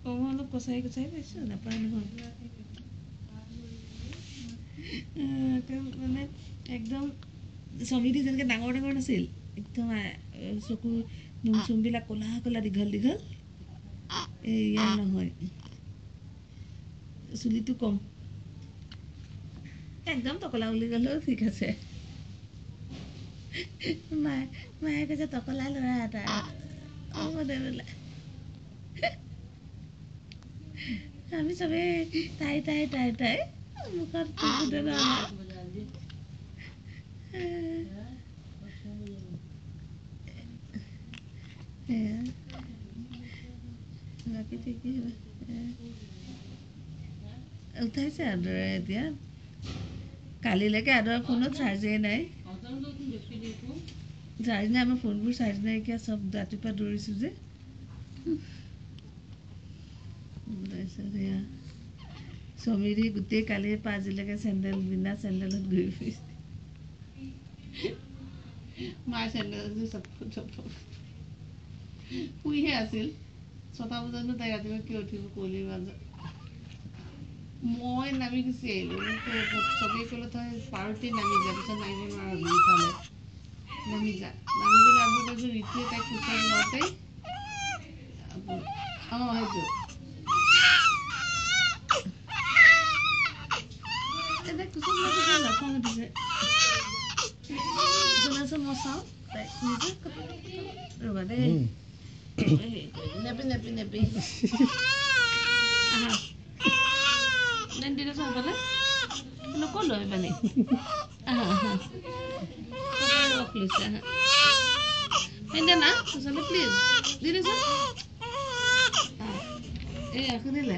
অলপ কচাই কচাই পাইছোঁ নাপায় নহয় মানে একদম চমিতি যেনেকৈ ডাঙৰ ডাঙৰ নাছিল একদম চকু নোম চুমবিলাক ক'লা ক'লা দীঘল দীঘল এই ইয়াৰ নহয় চুলিটো কম একদম টকলা বুলি ক'লেও ঠিক আছে মায়ে কৈছে টকলা ল'ৰা এটা দে বোলে আমি চবেই তাই তাই তাই তাই মুখত বাকী ঠিকেই উঠাইছে আদৰে এতিয়া কালিলৈকে আদৰৰ ফোনত চাৰ্জেই নাই চাৰ্জ নাই আমাৰ ফোনবোৰ চাৰ্জ নাইকিয়া চব ৰাতিপুৱা দৌৰিছোঁ যে তাৰপিছত এয়া সমীৰি গোটেই কালি পাঁচজিলৈকে চেণ্ডেল বিনা চেণ্ডেলত ঘূৰি ফুৰিছে মাৰ চেণ্ডেল শুইহে আছিল 6টা বজাতনো তাই ৰাতিপুৱা কিয় উঠিব কুঁৱলীৰ মাজত মই নামি গুচি আহিলোঁ চবেই ক'লে তই পাৰতে নামি যা পিছত নামিব নোৱাৰিবি ইফালে নামি যা নামি গ'লে আৰম্ভ কৰিছোঁ ঋতুৱে তাইক কোচত লওঁতেই সেইটো এতিয়া কোচত লওঁতে লাফাং উঠিছে শুনাচোন মই চাওঁ তাই নিজে ৰ'বা দেই নেপি নেপি নেপি আহা দিনে চাওঁ পালে নক'লো পানী আহা আহা ৰখ লৈছে আহা দে না প্লিজ দিনে চাওঁ এই শুনিলে